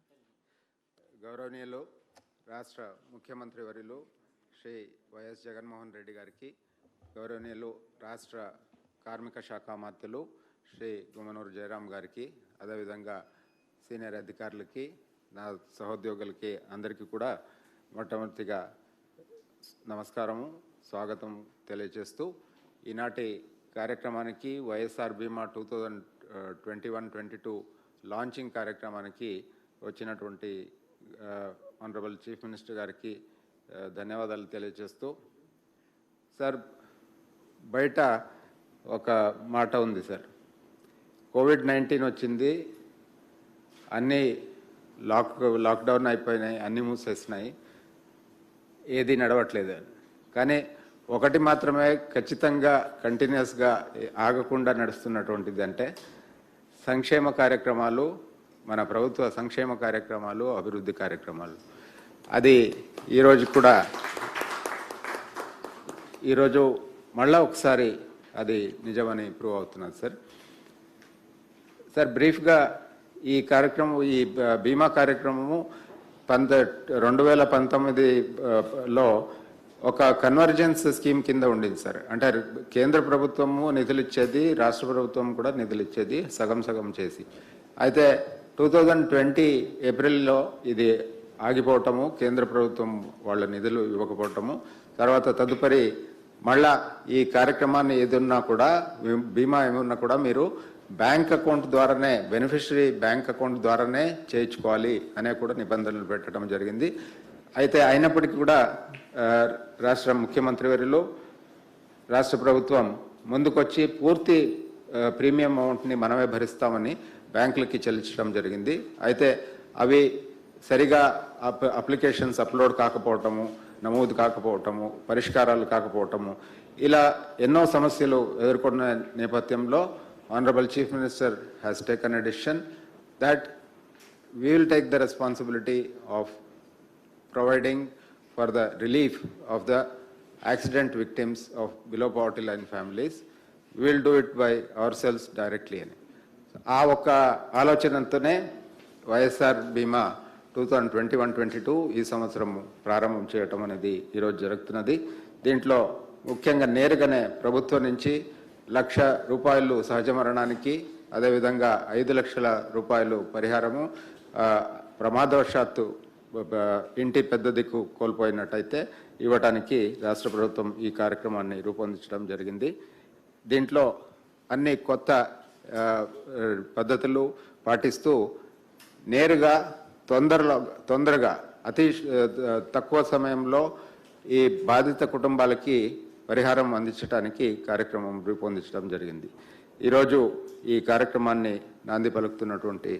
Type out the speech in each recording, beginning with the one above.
Sir. గౌరవనీయులు రాష్ట్ర ముఖ్యమంత్రి వర్యులు శ్రీ వైఎస్ జగన్మోహన్ రెడ్డి గారికి, గౌరవనీయులు రాష్ట్ర కార్మిక శాఖ మంత్రులు శ్రీ గుమ్మనూరు జయరాం గారికి, అదేవిధంగా సీనియర్ అధికారులకి, నా సహోద్యోగులకి అందరికీ కూడా మొట్టమొదటిగా నమస్కారము, స్వాగతం తెలియజేస్తూ ఈనాటి కార్యక్రమానికి వైఎస్ఆర్ బీమా 2021-22 లాంచింగ్ కార్యక్రమానికి వచ్చినటువంటి ఆనరబుల్ చీఫ్ మినిస్టర్ గారికి ధన్యవాదాలు తెలియజేస్తూ, సార్ బయట ఒక మాట ఉంది సార్, కోవిడ్-19 వచ్చింది, అన్నీ లాక్డౌన్ అయిపోయినాయి, అన్నీ మూసేసినాయి, ఏది నడవట్లేదు. కానీ ఒకటి మాత్రమే ఖచ్చితంగా కంటిన్యూస్గా ఆగకుండా నడుస్తున్నటువంటిది అంటే సంక్షేమ కార్యక్రమాలు, మన ప్రభుత్వ సంక్షేమ కార్యక్రమాలు, అభివృద్ధి కార్యక్రమాలు. అది ఈరోజు మళ్ళా ఒకసారి అది నిజమని ప్రూవ్ అవుతున్నది సార్. సార్ బ్రీఫ్గా ఈ కార్యక్రమం, ఈ బీమా కార్యక్రమము 2019లో ఒక కన్వర్జెన్స్ స్కీమ్ కింద ఉండింది సార్. అంటే కేంద్ర ప్రభుత్వము నిధులు ఇచ్చేది, రాష్ట్ర ప్రభుత్వం కూడా నిధులు ఇచ్చేది, సగం సగం చేసి. అయితే 2020 ఏప్రిల్లో ఇది ఆగిపోవటము, కేంద్ర ప్రభుత్వం వాళ్ళ నిధులు ఇవ్వకపోవటము, తర్వాత తదుపరి మళ్ళా ఈ కార్యక్రమాన్ని ఏదున్నా కూడా, బీమా ఏమున్నా కూడా మీరు బ్యాంక్ అకౌంట్ ద్వారానే, బెనిఫిషరీ బ్యాంక్ అకౌంట్ ద్వారానే చేయించుకోవాలి అనే కూడా నిబంధనలు పెట్టడం జరిగింది. అయితే అయినప్పటికీ కూడా రాష్ట్ర ముఖ్యమంత్రి వర్యులు, రాష్ట్ర ప్రభుత్వం ముందుకొచ్చి పూర్తి ప్రీమియం అమౌంట్ని మనమే భరిస్తామని బ్యాంకులకి చెల్లించడం జరిగింది. అయితే అవి సరిగా అప్లికేషన్స్ అప్లోడ్ కాకపోవటము, నమోదు కాకపోవటము, పరిష్కారాలు కాకపోవటము, ఇలా ఎన్నో సమస్యలు ఎదుర్కొన్న నేపథ్యంలో honourable chief minister has taken a decision that we will take the responsibility of providing for the relief of the accident victims of below poverty line families. We will do it by ourselves directly. ఆ ఒక్క ఆలోచనతోనే వైఎస్ఆర్ బీమా 2021-22 ఈ సంవత్సరం ప్రారంభం చేయటం అనేది ఈరోజు జరుగుతున్నది. దీంట్లో ముఖ్యంగా నేరుగానే ప్రభుత్వం నుంచి ₹1,00,000 సహజ మరణానికి, అదేవిధంగా 5 లక్షల రూపాయలు పరిహారము, ప్రమాదవశాత్తు ఇంటి పెద్ద దిక్కు కోల్పోయినట్టయితే ఇవ్వటానికి రాష్ట్ర ప్రభుత్వం ఈ కార్యక్రమాన్ని రూపొందించడం జరిగింది. దీంట్లో అన్ని కొత్త పద్ధతులు పాటిస్తూ నేరుగా తొందరగా అతి తక్కువ సమయంలో ఈ బాధిత కుటుంబాలకి పరిహారం అందించడానికి కార్యక్రమం రూపొందించడం జరిగింది. ఈరోజు ఈ కార్యక్రమాన్ని నాంది పలుకుతున్నటువంటి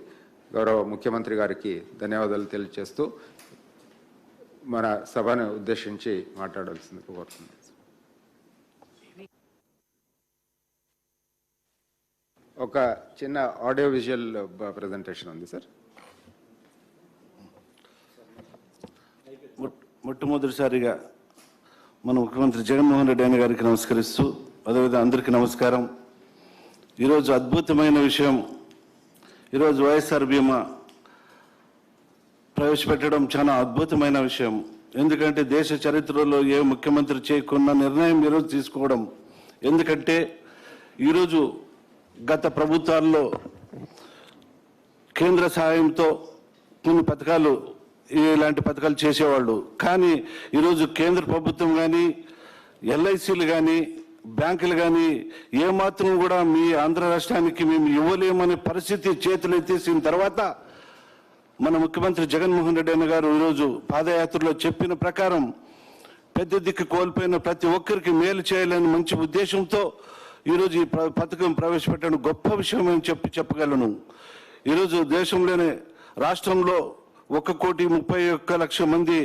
గౌరవ ముఖ్యమంత్రి గారికి ధన్యవాదాలు తెలియజేస్తూ మన సభను ఉద్దేశించి మాట్లాడాల్సింది కోరుతున్నాను. ఒక చిన్న ఆడియో విజువల్ ప్రజెంటేషన్ ఉంది సార్. మొట్టమొదటిసారిగా మన ముఖ్యమంత్రి జగన్మోహన్ రెడ్డి గారికి నమస్కరిస్తూ, అదేవిధంగా అందరికీ నమస్కారం. ఈరోజు అద్భుతమైన విషయం, ఈరోజు వైఎస్ఆర్ బీమా ప్రవేశపెట్టడం చాలా అద్భుతమైన విషయం. ఎందుకంటే దేశ చరిత్రలో ఏ ముఖ్యమంత్రి చేయకున్న నిర్ణయం ఈరోజు తీసుకోవడం. ఎందుకంటే ఈరోజు గత ప్రభుత్వాల్లో కేంద్ర సహాయంతో కొన్ని పథకాలు, ఇలాంటి పథకాలు చేసేవాళ్ళు. కానీ ఈరోజు కేంద్ర ప్రభుత్వం కానీ, ఎల్ఐసీలు కానీ, బ్యాంకులు కానీ ఏమాత్రం కూడా మీ ఆంధ్ర రాష్ట్రానికి మేము ఇవ్వలేమనే పరిస్థితి చేతులు ఎత్తేసిన తర్వాత మన ముఖ్యమంత్రి జగన్మోహన్ రెడ్డి గారు ఈరోజు పాదయాత్రలో చెప్పిన ప్రకారం పెద్ద దిక్కు కోల్పోయిన ప్రతి ఒక్కరికి మేలు చేయాలని మంచి ఉద్దేశంతో ఈరోజు ఈ పథకం ప్రవేశపెట్టడం గొప్ప విషయం అని చెప్పగలను. ఈరోజు దేశంలోనే, రాష్ట్రంలో 1,31,00,000 మంది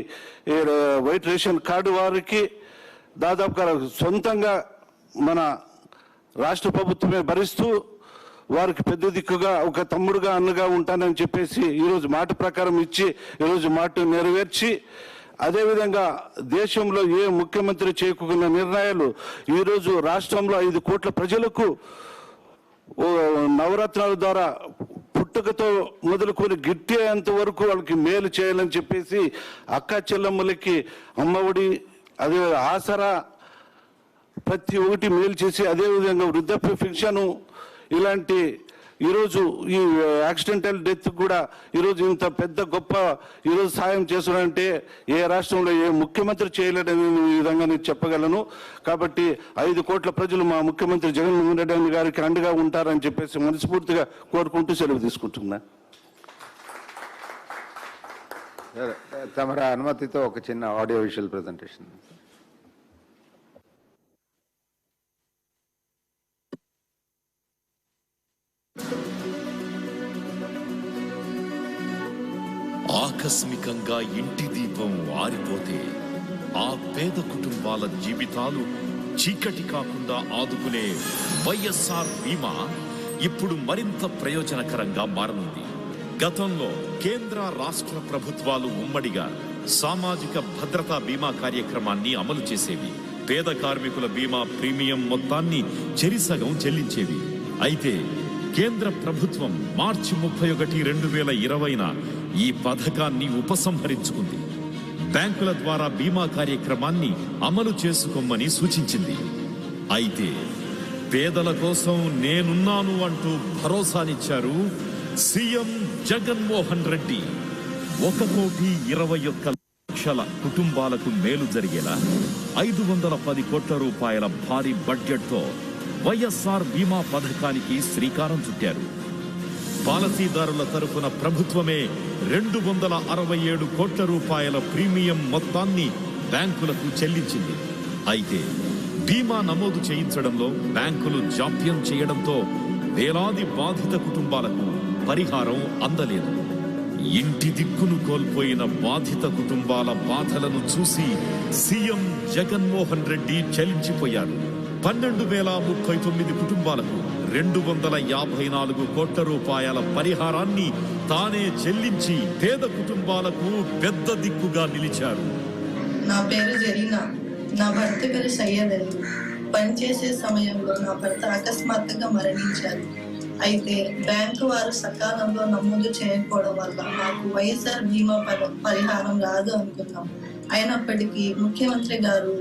వైట్ రేషన్ కార్డు వారికి దాదాపుగా సొంతంగా మన రాష్ట్ర ప్రభుత్వమే భరిస్తూ వారికి పెద్ద దిక్కుగా ఒక తమ్ముడుగా, అన్నగా ఉంటానని చెప్పేసి ఈరోజు మాట ప్రకారం ఇచ్చి ఈరోజు మాట నెరవేర్చి, అదేవిధంగా దేశంలో ఏ ముఖ్యమంత్రి చేయకున్న నిర్ణయాలు ఈరోజు రాష్ట్రంలో 5 కోట్ల ప్రజలకు నవరత్నాల ద్వారా పుట్టుకతో మొదలుకొని గిట్టేంత వరకు వాళ్ళకి మేలు చేయాలని చెప్పేసి అక్క చెల్లెమ్మలకి అమ్మఒడి, అదే ఆసరా, ప్రతి ఒక్కటి మేలు చేసి, అదేవిధంగా వృద్ధాప్య పెన్షన్, ఇలాంటి ఈరోజు ఈ యాక్సిడెంటల్ డెత్ కూడా ఈరోజు ఇంత పెద్ద గొప్ప ఈరోజు సాయం చేస్తున్నారంటే ఏ రాష్ట్రంలో ఏ ముఖ్యమంత్రి చేయలేడని విధంగా నేను చెప్పగలను. కాబట్టి 5 కోట్ల ప్రజలు మా ముఖ్యమంత్రి జగన్మోహన్ రెడ్డి గారికి అండగా ఉంటారని చెప్పేసి మనస్ఫూర్తిగా కోరుకుంటూ సెలవు తీసుకుంటున్నా. తమరి అనుమతితో ఒక చిన్న ఆడియో విజువల్ ప్రెజెంటేషన్. ఆకస్మికంగా ఇంటి దీపం ఆరిపోతే ఆ పేద కుటుంబాల జీవితాలు చీకటి కాకుండా ఆదుకునే వైఎస్ఆర్ బీమా ఇప్పుడు మరింత ప్రయోజనకరంగా మారనుంది. గతంలో కేంద్ర రాష్ట్ర ప్రభుత్వాలు ఉమ్మడిగా సామాజిక భద్రతా బీమా కార్యక్రమాన్ని అమలు చేసేవి. పేద కార్మికుల బీమా ప్రీమియం మొత్తాన్ని చెరిసగం చెల్లించేవి. అయితే కేంద్ర ప్రభుత్వం మార్చి 31, 2020న ఈ పథకాన్ని ఉపసంహరించుకుంది. బ్యాంకుల ద్వారా బీమా కార్యక్రమాన్ని అమలు చేసుకోమని సూచించింది. అయితే పేదల కోసం నేనున్నాను అంటూ భరోసానిచ్చారు సీఎం జగన్మోహన్ రెడ్డి. 1,21,00,000 కుటుంబాలకు మేలు జరిగేలా 510 కోట్ల రూపాయల భారీ బడ్జెట్తో వైఎస్ఆర్ బీమా పథకానికి శ్రీకారం చుట్టారు. పాలసీదారుల తరఫున ప్రభుత్వమే 267 కోట్ల రూపాయల ప్రీమియం మొత్తాన్ని బ్యాంకులకు చెల్లించింది. అయితే బీమా నమోదు చేయించడంలో బ్యాంకులు జాప్యం చేయడంతో వేలాది బాధిత కుటుంబాలకు పరిహారం అందలేదు. ఇంటి దిక్కును కోల్పోయిన బాధిత కుటుంబాల బాధలను చూసి సీఎం జగన్మోహన్ రెడ్డి చలించిపోయారు. 12,039 కుటుంబాలకు 254 కోట్ల రూపాయల పరిహారాన్ని తానే చెల్లించి పేద కుటుంబాలకు పెద్ద దిక్కుగా నిలిచారు. నా పేరు జరీనా, నా భర్త పేరు సయ్యద్ అలీ. పనిచేసే సమయంలో నా భర్త అకస్మాత్తుగా మరణించారు. అయితే బ్యాంకు వారు సకాలంలో నమోదు చేయకపోవడం వల్ల మాకు వైఎస్ఆర్ బీమా పరిహారం రాదు అనుకున్నాం. అయినప్పటికీ ముఖ్యమంత్రి గారు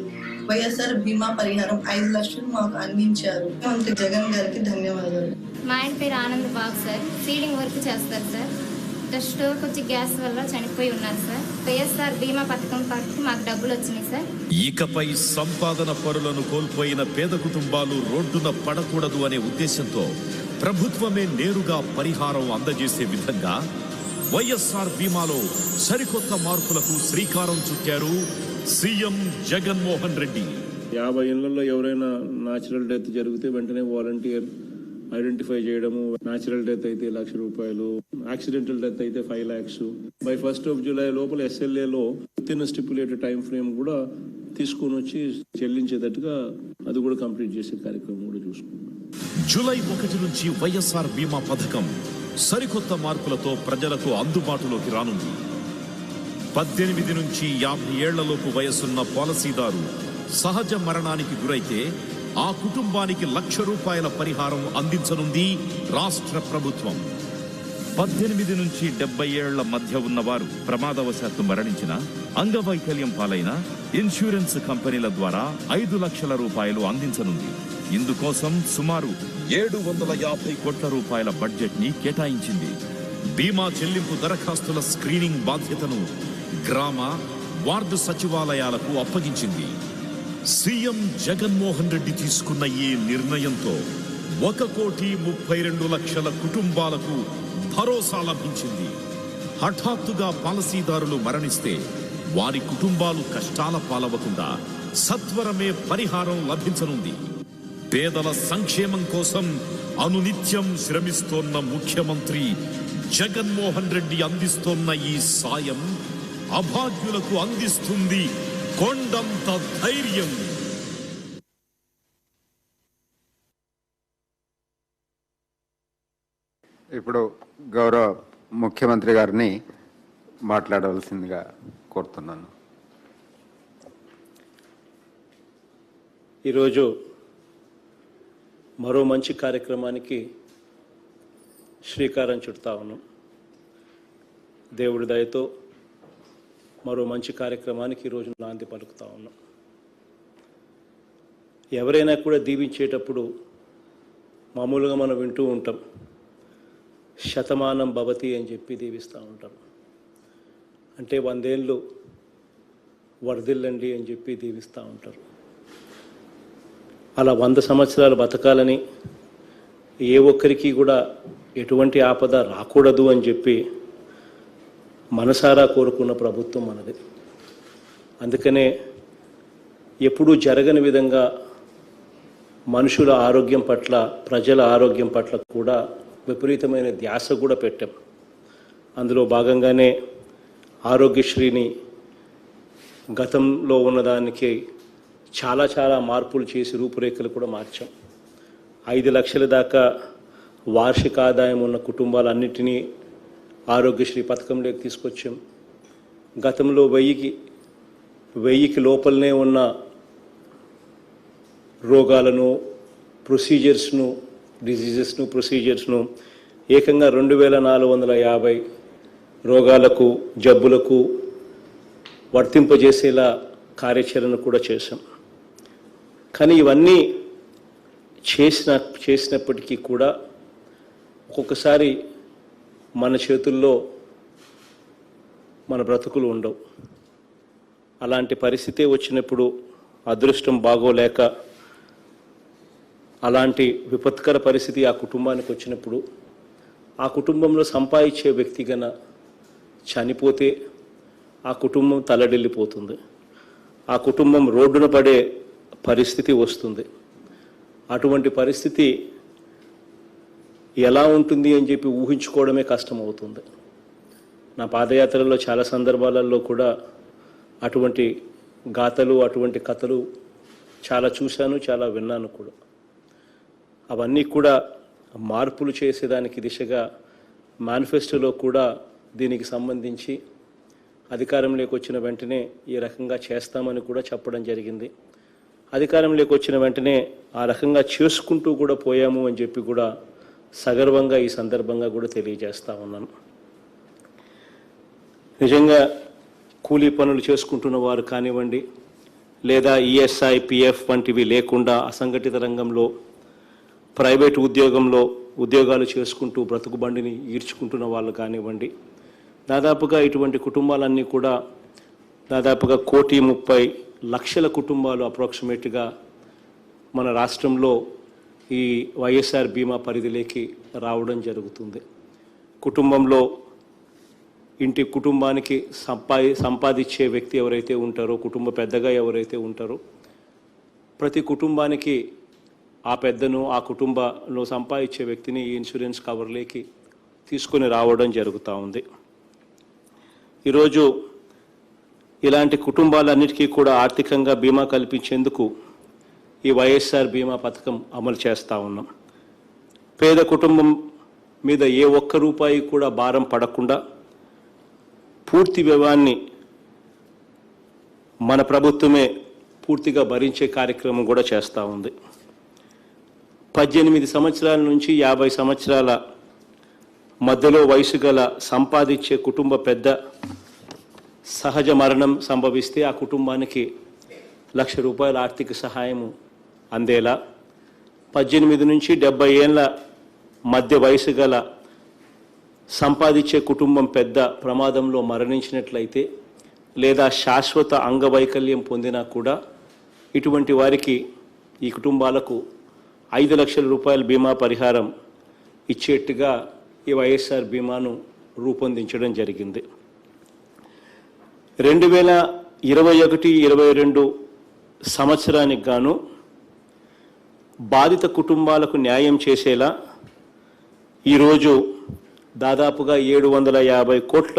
వైఎస్ఆర్ బీమా పరిహారం 5 లక్షలు మాకు అందించారు. ముఖ్యమంత్రి జగన్ గారికి ధన్యవాదాలు. మా ఆయన పేరు ఆనంద్ బాగ్ సార్. సీడింగ్ వర్క్ చేస్తారు సార్. స్టోర్కి వచ్చి గ్యాస్ వల్ల చనిపోయి ఉన్నారు సార్. వైఎస్ఆర్ బీమా పథకం పట్టి మాకు డబ్బులు వచ్చినాయి సార్. ఇకపై సంపాదన పరులను కోల్పోయిన పేద కుటుంబాలు రోడ్డున పడకూడదు అనే ఉద్దేశంతో ప్రభుత్వమే నేరుగా పరిహారం అందజేసే విధంగా వైఎస్ఆర్ బీమాలో సరికొత్త మార్పులకు శ్రీకారం చుట్టారు సీఎం జగన్మోహన్ రెడ్డి. 50 ఇళ్లలో ఎవరైనా న్యాచురల్ డెత్ జరిగితే వెంటనే వాలంటీర్ ఐడెంటిఫై చేయడము. న్యాచురల్ డెత్ అయితే 1,00,000 రూపాయలు, యాక్సిడెంటల్ డెత్ అయితే 5 lakhs. బై 1st July లోపల SLAలో విత్ స్టిపులేటెడ్ టైం ఫ్రేమ్ కూడా తీసుకొని వచ్చి చెల్లించేటట్టుగా అది కూడా కంప్లీట్ చేసే కార్యక్రమం కూడా చూసుకున్నాం. జూలై 1 నుంచి వైఎస్ఆర్ బీమా పథకం సరికొత్త మార్పులతో ప్రజలకు అందుబాటులోకి రానుంది. 18 నుంచి 50 ఏళ్లలోపు వయసున్న పాలసీదారు సహజ మరణానికి గురైతే ఆ కుటుంబానికి 1,00,000 రూపాయల పరిహారం అందించనుంది రాష్ట్ర ప్రభుత్వం. 18 నుంచి 70 ఏళ్ల మధ్య ఉన్నవారు ప్రమాదవశాత్తు మరణించిన, అంగవైకల్యం పాలైన ఇన్సూరెన్స్ కంపెనీల ద్వారా 5 లక్షల రూపాయలు అందించనుంది. ఇందుకోసం సుమారు 750 కోట్ల రూపాయల బడ్జెట్ ని కేటాయించింది. బీమా చెల్లింపు దరఖాస్తుల స్క్రీనింగ్ బాధ్యతను గ్రామ, వార్డు సచివాలయాలకు అప్పగించింది. సీఎం జగన్మోహన్ రెడ్డి తీసుకున్న ఈ నిర్ణయంతో 1,32,00,000 కుటుంబాలకు భరోసా లభించింది. హఠాత్తుగా పాలసీదారులు మరణిస్తే వారి కుటుంబాలు కష్టాల పాలవకుండా సత్వరమే పరిహారం లభించనుంది. పేదల సంక్షేమం కోసం అనునిత్యం శ్రమిస్తోన్న ముఖ్యమంత్రి జగన్మోహన్ రెడ్డి అందిస్తోన్న ఈ సాయం అభాగ్యులకు అందిస్తుంది కొండంత ధైర్యం. ఇప్పుడు గౌరవ ముఖ్యమంత్రి గారిని మాట్లాడవలసిందిగా కోరుతున్నాను. ఈరోజు మరో మంచి కార్యక్రమానికి శ్రీకారం చుడతా ఉన్నాం. దేవుడి దయతో మరో మంచి కార్యక్రమానికి ఈరోజు నాంది పలుకుతా ఉన్నాం. ఎవరైనా కూడా దీవించేటప్పుడు మామూలుగా మనం వింటూ ఉంటాం, శతమానం భవతి అని చెప్పి దీవిస్తూ ఉంటాం. అంటే 100 ఏళ్ళు వర్ధిల్లండి అని చెప్పి దీవిస్తూ ఉంటారు. అలా 100 సంవత్సరాలు బతకాలని, ఏ ఒక్కరికి కూడా ఎటువంటి ఆపద రాకూడదు అని చెప్పి మనసారా కోరుకున్న ప్రభుత్వం మనది. అందుకనే ఎప్పుడూ జరగని విధంగా మనుషుల ఆరోగ్యం పట్ల, ప్రజల ఆరోగ్యం పట్ల కూడా విపరీతమైన ధ్యాస కూడా పెట్టాం. అందులో భాగంగానే ఆరోగ్యశ్రీని గతంలో ఉన్నదానికి చాలా మార్పులు చేసి రూపురేఖలు కూడా మార్చాం. 5 లక్షల దాకా వార్షిక ఆదాయం ఉన్న కుటుంబాలన్నిటినీ ఆరోగ్యశ్రీ పథకంలోకి తీసుకొచ్చాం. గతంలో 1000కి లోపలనే ఉన్న రోగాలను, ప్రొసీజర్స్ను ఏకంగా 2450 రోగాలకు, జబ్బులకు వర్తింపజేసేలా కార్యాచరణ కూడా చేశాం. కానీ ఇవన్నీ చేసినప్పటికీ కూడా ఒక్కొక్కసారి మన చేతుల్లో మన బ్రతుకులు ఉండవు. అలాంటి పరిస్థితి వచ్చినప్పుడు, అదృష్టం బాగోలేక అలాంటి విపత్కర పరిస్థితి ఆ కుటుంబానికి వచ్చినప్పుడు, ఆ కుటుంబంలో సంపాదించే వ్యక్తి గన చనిపోతే ఆ కుటుంబం తల్లడిల్లిపోతుంది. ఆ కుటుంబం రోడ్డున పడే పరిస్థితి వస్తుంది. అటువంటి పరిస్థితి ఎలా ఉంటుంది అని చెప్పి ఊహించుకోవడమే కష్టమవుతుంది. నా పాదయాత్రలో చాలా సందర్భాలలో కూడా అటువంటి గాథలు, అటువంటి కథలు చాలా చూశాను, చాలా విన్నాను కూడా. అవన్నీ కూడా మార్పులు చేసేదానికి దిశగా మేనిఫెస్టోలో కూడా దీనికి సంబంధించి అధికారంలోకి వచ్చిన వెంటనే ఈ రకంగా చేస్తామని కూడా చెప్పడం జరిగింది. అధికారంలోకి వచ్చిన వెంటనే ఆ రకంగా చేసుకుంటూ కూడా పోయాము అని చెప్పి కూడా సగర్వంగా ఈ సందర్భంగా కూడా తెలియజేస్తా ఉన్నాను. నిజంగా కూలీ పనులు చేసుకుంటున్న వారు కానివ్వండి, లేదా ఈఎస్ఐ, పిఎఫ్ వంటివి లేకుండా అసంఘటిత రంగంలో, ప్రైవేట్ ఉద్యోగాలు చేసుకుంటూ బ్రతుకుబండిని ఈడ్చుకుంటున్న వాళ్ళు కానివ్వండి, దాదాపుగా ఇటువంటి కుటుంబాలన్నీ కూడా దాదాపుగా 1,30,00,000 కుటుంబాలు అప్రాక్సిమేట్గా మన రాష్ట్రంలో ఈ వైఎస్ఆర్ బీమా పరిధిలోకి రావడం జరుగుతుంది. కుటుంబానికి సంపాదించే వ్యక్తి ఎవరైతే ఉంటారో, కుటుంబ పెద్దగా ఎవరైతే ఉంటారో, ప్రతి కుటుంబానికి ఆ పెద్దను, ఆ కుటుంబంలో సంపాదించే వ్యక్తిని ఈ ఇన్సూరెన్స్ కవర్లోకి తీసుకొని రావడం జరుగుతూ ఉంది. ఈరోజు ఇలాంటి కుటుంబాలన్నిటికీ కూడా ఆర్థికంగా బీమా కల్పించేందుకు ఈ వైఎస్ఆర్ బీమా పథకం అమలు చేస్తూ ఉన్నాం. పేద కుటుంబం మీద ఏ ఒక్క రూపాయి కూడా భారం పడకుండా పూర్తి వ్యయాన్ని మన ప్రభుత్వమే పూర్తిగా భరించే కార్యక్రమం కూడా చేస్తూ ఉంది. 18 సంవత్సరాల నుంచి 50 సంవత్సరాల మధ్యలో వయసు గల సంపాదించే కుటుంబ పెద్ద సహజ మరణం సంభవిస్తే ఆ కుటుంబానికి ₹1,00,000 ఆర్థిక సహాయము అందేలా, 18 నుంచి 70 ఏళ్ళ మధ్య వయసు గల సంపాదించే కుటుంబం పెద్ద ప్రమాదంలో మరణించినట్లయితే లేదా శాశ్వత అంగవైకల్యం పొందినా కూడా ఇటువంటి వారికి, ఈ కుటుంబాలకు ₹5,00,000 బీమా పరిహారం ఇచ్చేట్టుగా ఈ వైఎస్ఆర్ బీమాను రూపొందించడం జరిగింది. 2021-22 సంవత్సరానికి గాను బాధిత కుటుంబాలకు న్యాయం చేసేలా ఈరోజు దాదాపుగా ₹750 కోట్ల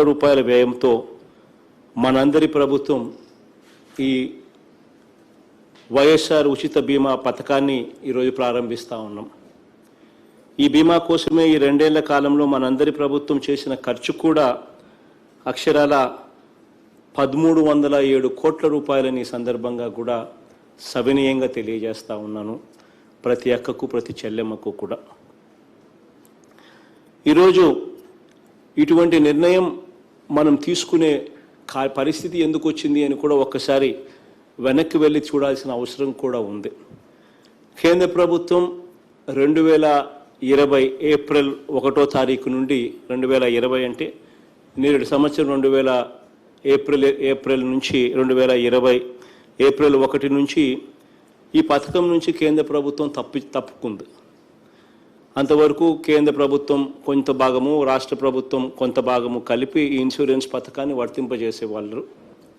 వ్యయంతో మనందరి ప్రభుత్వం ఈ వైఎస్ఆర్ ఉచిత బీమా పథకాన్ని ఈరోజు ప్రారంభిస్తూ ఉన్నాం. ఈ బీమా కోసమే ఈ 2 ఏళ్ల కాలంలో మనందరి ప్రభుత్వం చేసిన ఖర్చు కూడా అక్షరాల ₹1,307 కోట్ల ఈ సందర్భంగా కూడా సవినయంగా తెలియజేస్తూ ఉన్నాను ప్రతి అక్కకు, ప్రతి చెల్లెమ్మకు కూడా. ఈరోజు ఇటువంటి నిర్ణయం మనం తీసుకునే పరిస్థితి ఎందుకు వచ్చింది అని కూడా ఒక్కసారి వెనక్కి వెళ్ళి చూడాల్సిన అవసరం కూడా ఉంది. కేంద్ర ప్రభుత్వం 2020 ఏప్రిల్ 1వ తారీఖు నుండి 2020 అంటే నేడు సంవత్సరం 2000 ఏప్రిల్ నుంచి 2020 ఏప్రిల్ 1 నుంచి ఈ పథకం నుంచి కేంద్ర ప్రభుత్వం తప్పుకుంది. అంతవరకు కేంద్ర ప్రభుత్వం కొంత భాగము, రాష్ట్ర ప్రభుత్వం కొంత భాగము కలిపి ఈ ఇన్సూరెన్స్ పథకాన్ని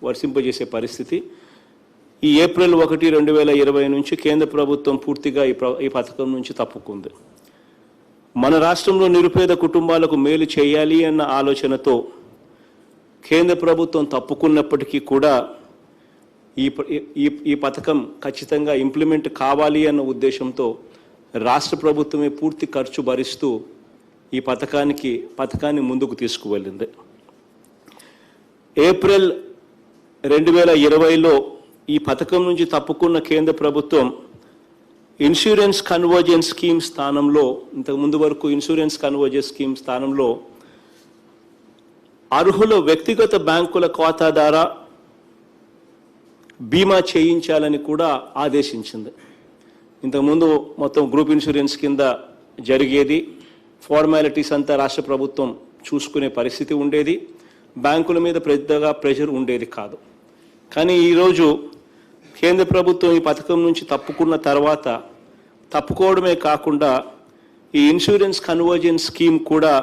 వర్తింపజేసే పరిస్థితి. ఈ ఏప్రిల్ 1, 2020 నుంచి కేంద్ర ప్రభుత్వం పూర్తిగా ఈ పథకం నుంచి తప్పుకుంది. మన రాష్ట్రంలో నిరుపేద కుటుంబాలకు మేలు చేయాలి అన్న ఆలోచనతో కేంద్ర ప్రభుత్వం తప్పుకున్నప్పటికీ కూడా ఈ పథకం ఖచ్చితంగా ఇంప్లిమెంట్ కావాలి అన్న ఉద్దేశంతో రాష్ట్ర ప్రభుత్వమే పూర్తి ఖర్చు భరిస్తూ ఈ పథకాన్ని ముందుకు తీసుకువెళ్ళింది. ఏప్రిల్ 2020లో ఈ పథకం నుంచి తప్పుకున్న కేంద్ర ప్రభుత్వం ఇన్సూరెన్స్ కన్వర్జెన్స్ స్కీమ్ స్థానంలో, ఇంతకుముందు వరకు ఇన్సూరెన్స్ కన్వర్జెన్స్ స్కీమ్ స్థానంలో అర్హుల వ్యక్తిగత బ్యాంకుల ఖాతా ద్వారా బీమా చేయించాలని కూడా ఆదేశించింది. ఇంతకుముందు మొత్తం గ్రూప్ ఇన్సూరెన్స్ కింద జరిగేది, ఫార్మాలిటీస్ అంతా రాష్ట్ర ప్రభుత్వం చూసుకునే పరిస్థితి ఉండేది, బ్యాంకుల మీద పెద్దగా ప్రెషర్ ఉండేది కాదు. కానీ ఈరోజు కేంద్ర ప్రభుత్వం ఈ పథకం నుంచి తప్పుకున్న తర్వాత తప్పుకోవడమే కాకుండా ఈ ఇన్సూరెన్స్ కన్వర్జెన్స్ స్కీమ్ కూడా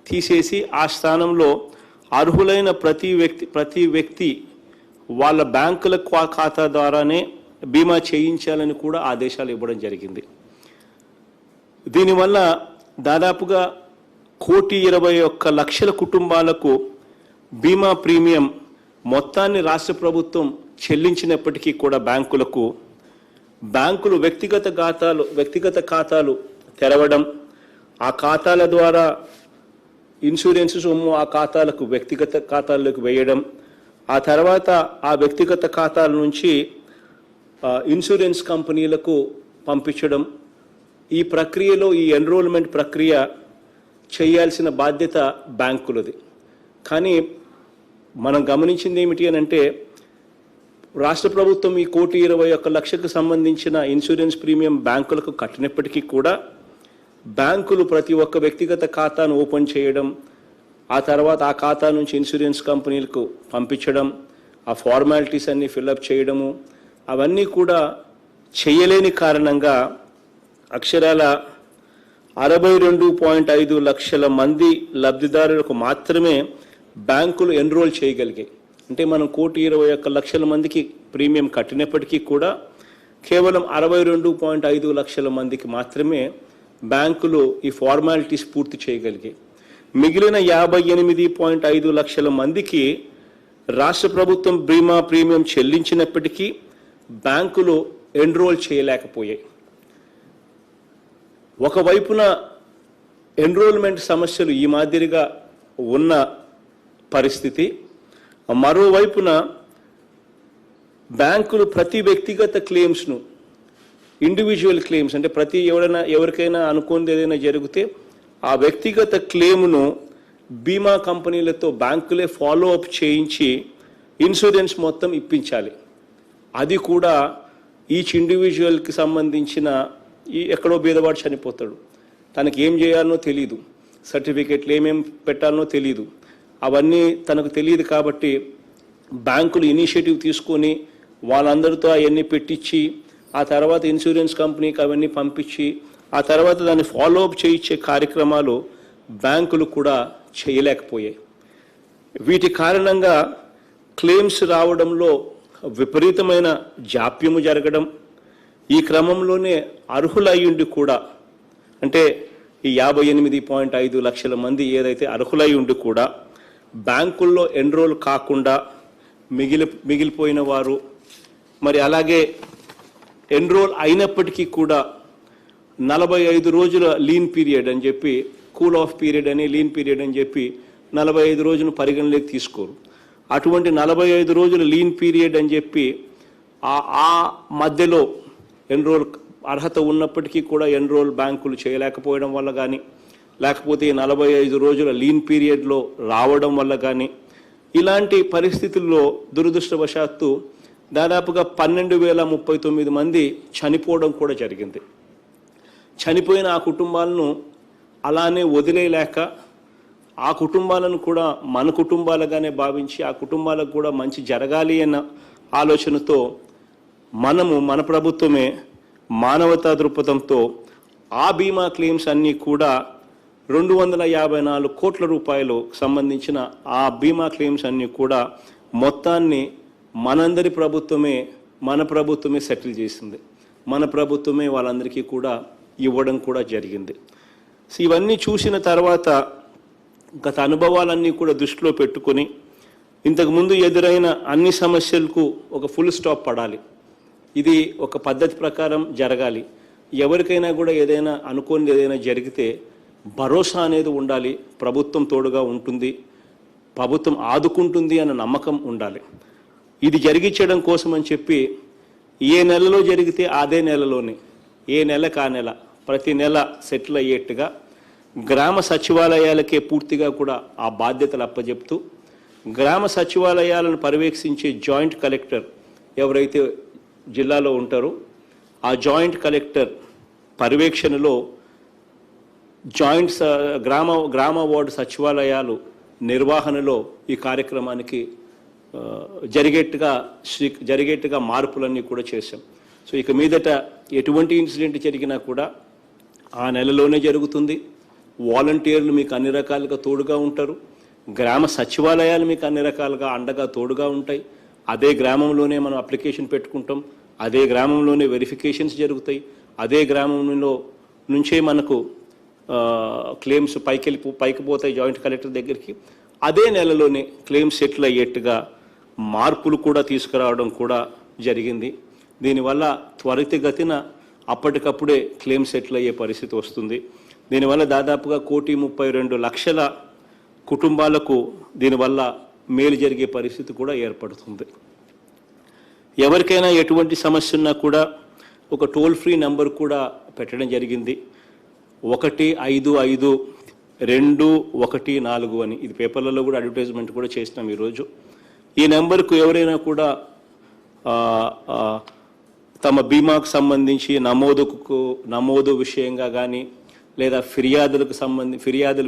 తీసేసి ఆ స్థానంలో అర్హులైన ప్రతి వ్యక్తి వాళ్ళ బ్యాంకుల ఖాతా ద్వారానే బీమా చేయించాలని కూడా ఆదేశాలు ఇవ్వడం జరిగింది. దీనివల్ల దాదాపుగా 1,21,00,000 కుటుంబాలకు బీమా ప్రీమియం మొత్తాన్ని రాష్ట్ర ప్రభుత్వం చెల్లించినప్పటికీ కూడా బ్యాంకులు వ్యక్తిగత ఖాతాలు తెరవడం, ఆ ఖాతాల ద్వారా ఇన్సూరెన్స్ సొమ్ము ఆ వ్యక్తిగత ఖాతాల్లోకి వేయడం, ఆ తర్వాత ఆ వ్యక్తిగత ఖాతాల నుంచి ఇన్సూరెన్స్ కంపెనీలకు పంపించడం, ఈ ప్రక్రియలో ఈ ఎన్రోల్మెంట్ ప్రక్రియ చేయాల్సిన బాధ్యత బ్యాంకులది. కానీ మనం గమనించింది ఏమిటి అని అంటే, రాష్ట్ర ప్రభుత్వం ఈ 1,21,00,000కు సంబంధించిన ఇన్సూరెన్స్ ప్రీమియం బ్యాంకులకు కట్టినప్పటికీ కూడా బ్యాంకులు ప్రతి ఒక్క వ్యక్తిగత ఖాతాను ఓపెన్ చేయడం, ఆ తర్వాత ఆ ఖాతా నుంచి ఇన్సూరెన్స్ కంపెనీలకు పంపించడం, ఆ ఫార్మాలిటీస్ అన్నీ ఫిల్అప్ చేయడము, అవన్నీ కూడా చేయలేని కారణంగా అక్షరాల 62.5 లక్షల మంది లబ్ధిదారులకు మాత్రమే బ్యాంకులు ఎన్రోల్ చేయగలిగాయి. అంటే మనం 1,21,00,000 మందికి ప్రీమియం కట్టినప్పటికీ కూడా కేవలం 62.5 లక్షల మందికి మాత్రమే బ్యాంకులు ఈ ఫార్మాలిటీస్ పూర్తి చేయగలిగాయి. మిగిలిన 58.5 లక్షల మందికి రాష్ట్ర ప్రభుత్వం బీమా ప్రీమియం చెల్లించినప్పటికీ బ్యాంకులు ఎన్రోల్ చేయలేకపోయాయి. ఒకవైపున ఎన్రోల్మెంట్ సమస్యలు ఈ మాదిరిగా ఉన్న పరిస్థితి, మరోవైపున బ్యాంకులు ప్రతి వ్యక్తిగత క్లెయిమ్స్ను, ఇండివిజువల్ క్లెయిమ్స్ అంటే ఎవరికైనా అనుకోనిది ఏదైనా జరిగితే ఆ వ్యక్తిగత క్లెయిమ్ను బీమా కంపెనీలతో బ్యాంకులే ఫాలో అప్ చేయించి ఇన్సూరెన్స్ మొత్తం ఇప్పించాలి. అది కూడా ఈచ్ ఇండివిజువల్కి సంబంధించిన ఎక్కడో బీదవాడు చనిపోతాడు, తనకి ఏం చేయాలనో తెలియదు, సర్టిఫికెట్లు ఏమేం పెట్టాలనో తెలియదు, అవన్నీ తనకు తెలియదు. కాబట్టి బ్యాంకులు ఇనిషియేటివ్ తీసుకొని వాళ్ళందరితో అవన్నీ పెట్టించి ఆ తర్వాత ఇన్సూరెన్స్ కంపెనీకి అవన్నీ పంపించి ఆ తర్వాత దాన్ని ఫాలో అప్ చేయించే కార్యక్రమాలు బ్యాంకులు కూడా చేయలేకపోయాయి. వీటి కారణంగా క్లెయిమ్స్ రావడంలో విపరీతమైన జాప్యము జరగడం, ఈ క్రమంలోనే అర్హులయ్యుండి కూడా, అంటే ఈ 58.5 లక్షల మంది ఏదైతే అర్హులయ్యుండి కూడా బ్యాంకుల్లో ఎన్రోల్ కాకుండా మిగిలిపోయిన వారు, మరి అలాగే ఎన్రోల్ అయినప్పటికీ కూడా 45 రోజుల లీన్ పీరియడ్ అని చెప్పి, కూల్ ఆఫ్ పీరియడ్ అని, లీన్ పీరియడ్ అని చెప్పి 45 రోజులు పరిగణలోకి తీసుకోరు. అటువంటి 45 రోజుల లీన్ పీరియడ్ అని చెప్పి ఆ మధ్యలో ఎన్రోల్ అర్హత ఉన్నప్పటికీ కూడా ఎన్రోల్ బ్యాంకులు చేయలేకపోవడం వల్ల కానీ, లేకపోతే 45 రోజుల లీన్ పీరియడ్లో రావడం వల్ల కానీ, ఇలాంటి పరిస్థితుల్లో దురదృష్టవశాత్తు దాదాపుగా 12,039 మంది చనిపోవడం కూడా జరిగింది. చనిపోయిన ఆ కుటుంబాలను అలానే వదిలేయలేక, ఆ కుటుంబాలను కూడా మన కుటుంబాలుగానే భావించి ఆ కుటుంబాలకు కూడా మంచి జరగాలి అన్న ఆలోచనతో మన ప్రభుత్వమే మానవతా దృక్పథంతో ఆ బీమా క్లెయిమ్స్ అన్నీ కూడా 254 కోట్ల రూపాయలు సంబంధించిన ఆ బీమా క్లెయిమ్స్ అన్నీ కూడా మొత్తాన్ని మన ప్రభుత్వమే సెటిల్ చేసింది. మన ప్రభుత్వమే వాళ్ళందరికీ కూడా ఇవ్వడం కూడా జరిగింది. ఇవన్నీ చూసిన తర్వాత గత అనుభవాలన్నీ కూడా దృష్టిలో పెట్టుకొని ఇంతకుముందు ఎదురైన అన్ని సమస్యలకు ఒక ఫుల్ స్టాప్ పడాలి. ఇది ఒక పద్ధతి ప్రకారం జరగాలి. ఎవరికైనా కూడా ఏదైనా అనుకోనిది ఏదైనా జరిగితే భరోసా అనేది ఉండాలి. ప్రభుత్వం తోడుగా ఉంటుంది, ప్రభుత్వం ఆదుకుంటుంది అన్న నమ్మకం ఉండాలి. ఇది జరిగించడం కోసం అని చెప్పి ఏ నెలలో జరిగితే అదే నెలలోనే, ఏ నెలకు ఆ నెల, ప్రతి నెల సెటిల్ అయ్యేట్టుగా గ్రామ సచివాలయాలకే పూర్తిగా కూడా ఆ బాధ్యతలు అప్పచెప్తూ, గ్రామ సచివాలయాలను పర్యవేక్షించే జాయింట్ కలెక్టర్ ఎవరైతే జిల్లాలో ఉంటారో ఆ జాయింట్ కలెక్టర్ పర్యవేక్షణలో గ్రామ వార్డు సచివాలయాలు నిర్వహణలో ఈ కార్యక్రమానికి జరిగేట్టుగా మార్పులన్నీ కూడా చేశాం. సో ఇక మీదట ఎటువంటి ఇన్సిడెంట్ జరిగినా కూడా ఆ నెలలోనే జరుగుతుంది. వాలంటీర్లు మీకు అన్ని రకాలుగా తోడుగా ఉంటారు. గ్రామ సచివాలయాలు మీకు అన్ని రకాలుగా అండగా తోడుగా ఉంటాయి. అదే గ్రామంలోనే మనం అప్లికేషన్ పెట్టుకుంటాం, అదే గ్రామంలోనే వెరిఫికేషన్స్ జరుగుతాయి, అదే గ్రామంలో నుంచే మనకు క్లెయిమ్స్ పైకి పోతాయి జాయింట్ కలెక్టర్ దగ్గరికి. అదే నెలలోనే క్లెయిమ్స్ సెటిల్ అయ్యేట్టుగా మార్పులు కూడా తీసుకురావడం కూడా జరిగింది. దీనివల్ల త్వరితగతిన అప్పటికప్పుడే క్లెయిమ్ సెటిల్ అయ్యే పరిస్థితి వస్తుంది. దీనివల్ల దాదాపుగా 1,32,00,000 కుటుంబాలకు దీనివల్ల మేలు జరిగే పరిస్థితి కూడా ఏర్పడుతుంది. ఎవరికైనా ఎటువంటి సమస్య ఉన్నా కూడా ఒక టోల్ ఫ్రీ నెంబర్ కూడా పెట్టడం జరిగింది. 155-214 అని. ఇది పేపర్లలో కూడా అడ్వర్టైజ్మెంట్ కూడా చేసినాం ఈరోజు. ఈ నెంబర్కు ఎవరైనా కూడా తమ బీమాకు సంబంధించి నమోదు విషయంగా కానీ, లేదా ఫిర్యాదుల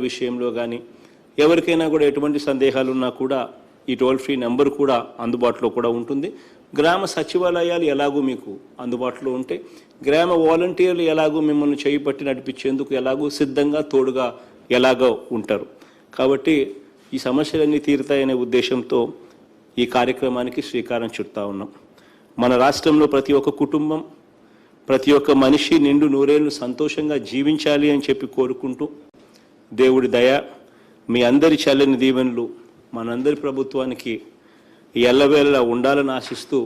విషయంలో కానీ ఎవరికైనా కూడా ఎటువంటి సందేహాలు ఉన్నా కూడా ఈ టోల్ ఫ్రీ నెంబర్ కూడా అందుబాటులో కూడా ఉంటుంది. గ్రామ సచివాలయాలు ఎలాగూ మీకు అందుబాటులో ఉంటాయి. గ్రామ వాలంటీర్లు ఎలాగూ మిమ్మల్ని చేయి పట్టి నడిపించేందుకు ఎలాగూ సిద్ధంగా తోడుగా ఎలాగో ఉంటారు. కాబట్టి ఈ సమస్యలన్నీ తీరుతాయనే ఉద్దేశంతో ఈ కార్యక్రమానికి శ్రీకారం చుడతా ఉన్నాం. మన రాష్ట్రంలో ప్రతి ఒక్క కుటుంబం, ప్రతి ఒక్క మనిషి నిండు నూరేళ్లు సంతోషంగా జీవించాలి అని చెప్పి కోరుకుంటూ, దేవుడి దయ, మీ అందరి చల్లని దీవెనలు మనందరి ప్రభుత్వానికి ఎల్లవేళలా ఉండాలని ఆశిస్తూ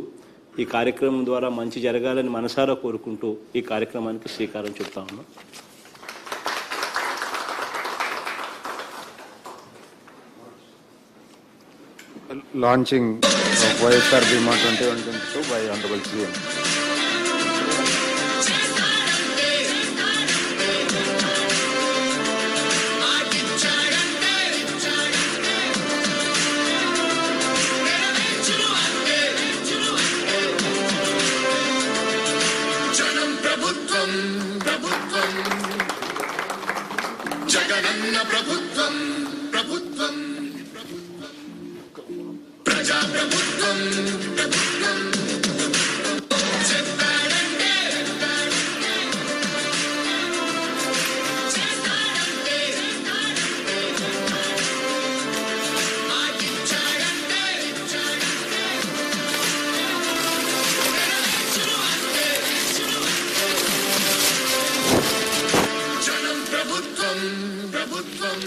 ఈ కార్యక్రమం ద్వారా మంచి జరగాలని మనసారా కోరుకుంటూ ఈ కార్యక్రమానికి శ్రీకారం చుడతా ఉన్నాం. Launching of YSR Bima 21-22 by Honorable CM. Jagananna ప్రభుత్వం ప్రభుత్వం ప్రజా ప్రభుత్వం ప్రభుత్వం చెప్పాడంటే జనం ప్రభుత్వం ప్రభుత్వం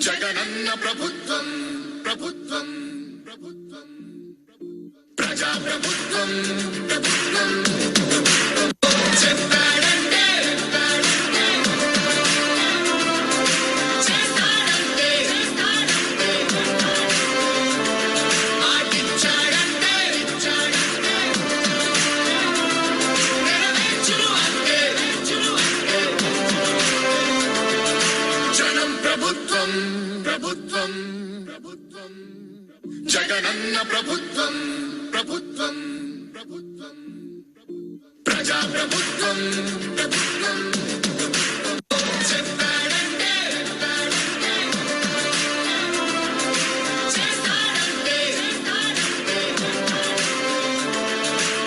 జగనన్న ప్రభుత్వం ప్రభుత్వం ప్రభుత్వం ప్రజా ప్రభుత్వం ప్రభుత్వం చెప్పాడంటే ఆటించాడంటే నెరవేర్చును అంతే జగనన్న ప్రభుత్వం ప్రభుత్వం ప్రభుత్వం ప్రజా ప్రభుత్వం ప్రభుత్వం చెప్పాడంటే చేస్తాడంటే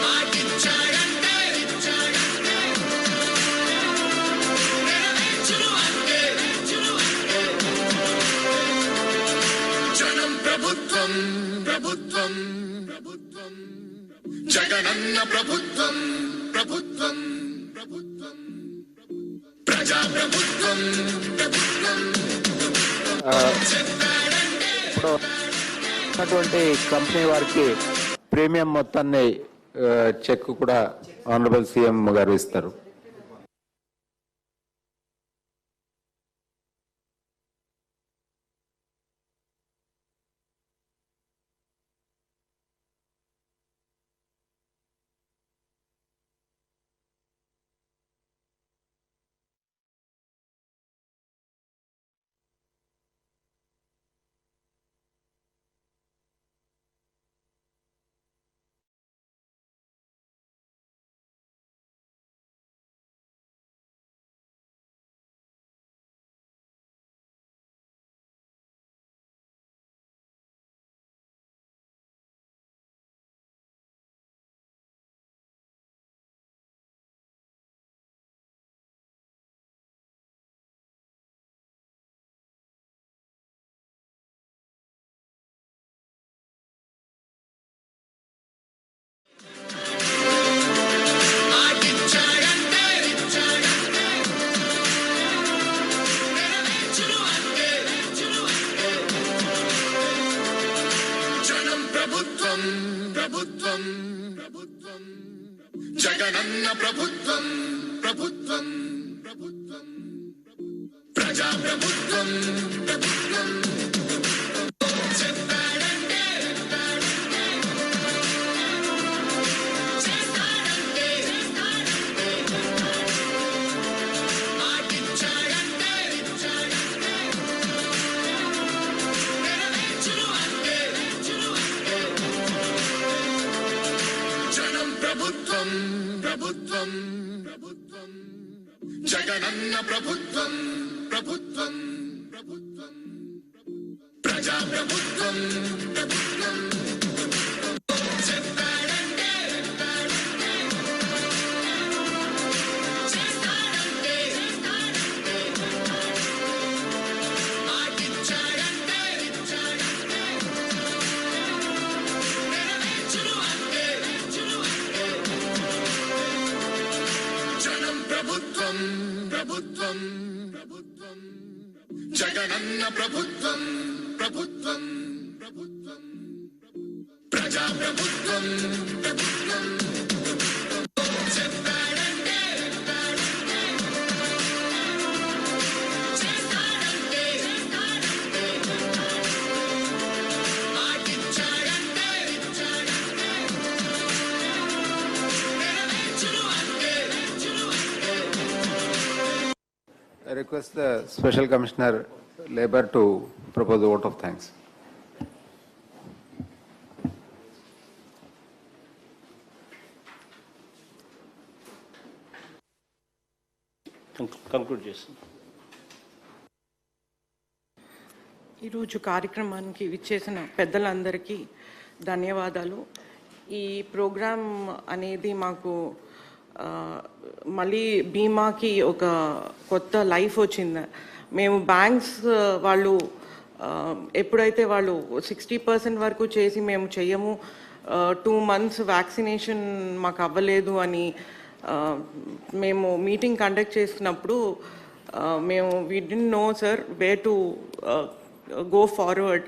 మాటిచ్చాడంటే నెరవేర్చును అంటే జనం ప్రభుత్వం ప్రభుత్వం ప్రభుత్వం జగనన్న ప్రభుత్వం ప్రభుత్వం ప్రభుత్వం ప్రజా ప్రభుత్వం ప్రభుత్వం ఇప్పుడు ఉన్నటువంటి కంపెనీ వారికి ప్రీమియం మొత్తాన్ని చెక్ కూడా ఆనరబుల్ సీఎం గారు ఇస్తారు. మాటిచ్చాడంటే నెరవేర్చును అంటే జనం ప్రభుత్వం ప్రభుత్వం ప్రభుత్వం జగనన్న ప్రభుత్వం ప్రభుత్వం ప్రభుత్వం ప్రజా ప్రభుత్వం ప్రభుత్వం చెప్పాడంటే చేస్తాడంటే మాటిచ్చాడంటే నెరవేర్చును అంటే జనం ప్రభుత్వం ప్రభుత్వం ప్రభుత్వం జగనన్న ప్రభుత్వం ప్రభుత్వం ప్రభుత్వం ప్రజా ప్రభుత్వం ప్రభుత్వం చెప్పాడంటే చేస్తాడంటే మాటిచ్చాడంటే నెరవేర్చును అంటే జనం ప్రభుత్వం ప్రభుత్వం ప్రభుత్వం జగనన్న ప్రభుత్వం ప్రభుత్వం ప్రభుత్వం ప్రజా ప్రభుత్వం ప్రభుత్వం చెప్పాడంటే చేస్తాడంటే మాటిచ్చాడంటే నెరవేర్చును అంటే I request the Special Commissioner Labour to propose a vote of thanks. Conclude చేస్తాను. ఈరోజు కార్యక్రమానికి విచ్చేసిన పెద్దలందరికీ ధన్యవాదాలు. ఈ ప్రోగ్రాం అనేది మాకు మళ్ళీ బీమాకి ఒక కొత్త లైఫ్ వచ్చింది. మేము బ్యాంక్స్ వాళ్ళు ఎప్పుడైతే వాళ్ళు 60% వరకు చేసి మేము చెయ్యము, 2 months వ్యాక్సినేషన్ మాకు అవ్వలేదు అని మేము మీటింగ్ కండక్ట్ చేసినప్పుడు మేము we didn't know sir way to go forward.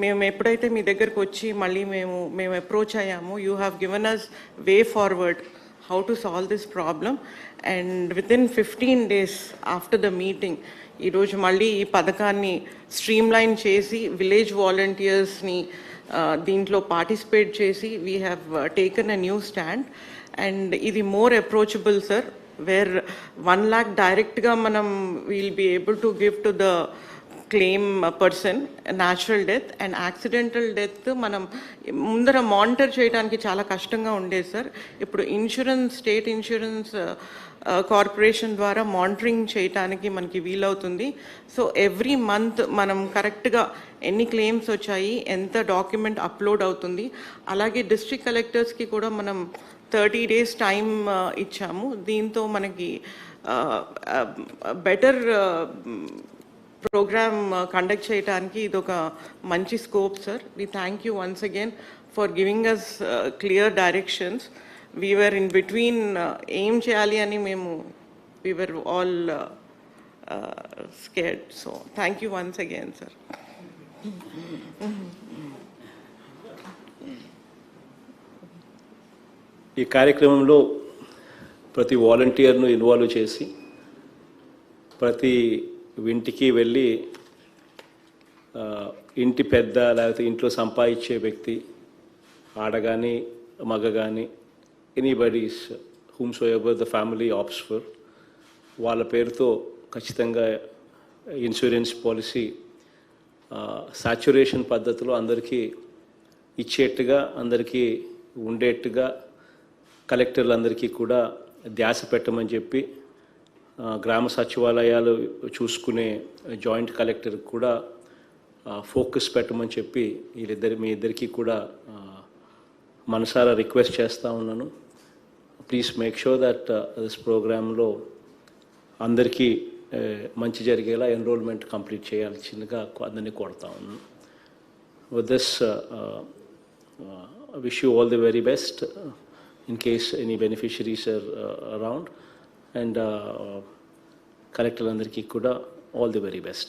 మేము ఎప్పుడైతే మీ దగ్గరకు వచ్చి మళ్ళీ మేము అప్రోచ్ అయ్యాము, you have given us way forward how to solve this problem, and within 15 days after the meeting ఈరోజు మళ్ళీ ఈ పథకాన్ని స్ట్రీమ్లైన్ చేసి విలేజ్ వాలంటీర్స్ని దీంట్లో పార్టిసిపేట్ చేసి we have taken a new stand. And ఇది more approachable sir, where 1 lakh డైరెక్ట్గా మనం we'll be able to give to the claim person, natural death and accidental death మనం ముందర మానిటర్ చేయడానికి చాలా కష్టంగా ఉండేది సార్. ఇప్పుడు ఇన్సూరెన్స్, స్టేట్ ఇన్సూరెన్స్ కార్పొరేషన్ ద్వారా మానిటరింగ్ చేయడానికి మనకి వీలవుతుంది. సో ఎవ్రీ మంత్ మనం కరెక్ట్గా ఎన్ని క్లెయిమ్స్ వచ్చాయి, ఎంత డాక్యుమెంట్ అప్లోడ్ అవుతుంది, అలాగే డిస్ట్రిక్ట్ కలెక్టర్స్కి కూడా మనం 30 days టైం ఇచ్చాము. దీంతో మనకి బెటర్ ప్రోగ్రామ్ కండక్ట్ చేయడానికి ఇది ఒక మంచి scope sir. We thank you once again for giving us clear directions. We were in between ఏం చేయాలి అని మేము we were all scared. So thank you once again sir. ఈ కార్యక్రమంలో ప్రతి వాలంటీర్ను ఇన్వాల్వ్ చేసి ప్రతి ఇంటికి వెళ్ళి ఇంటి పెద్ద లేకపోతే ఇంట్లో సంపాదించే వ్యక్తి, ఆడ కానీ మగ కానీ, anybody's whomsoever the family opts for, వాళ్ళ పేరుతో ఖచ్చితంగా ఇన్సూరెన్స్ పాలసీ సాచ్యురేషన్ పద్ధతిలో అందరికీ ఇచ్చేట్టుగా, అందరికీ ఉండేట్టుగా కలెక్టర్లందరికీ కూడా ధ్యాస పెట్టమని చెప్పి, గ్రామ సచివాలయాలు చూసుకునే జాయింట్ కలెక్టర్ కూడా ఫోకస్ పెట్టమని చెప్పి మీ ఇద్దరికీ కూడా మనసారా రిక్వెస్ట్ చేస్తూ ఉన్నాను. Please make sure that this ప్రోగ్రాంలో అందరికీ మంచి జరిగేలా ఎన్రోల్మెంట్ కంప్లీట్ చేయాల్సిందిగా అందరినీ కోరుతా ఉన్నాను. With this wish you all the very best in case any beneficiaries are around, and collector andariki kuda all the very best.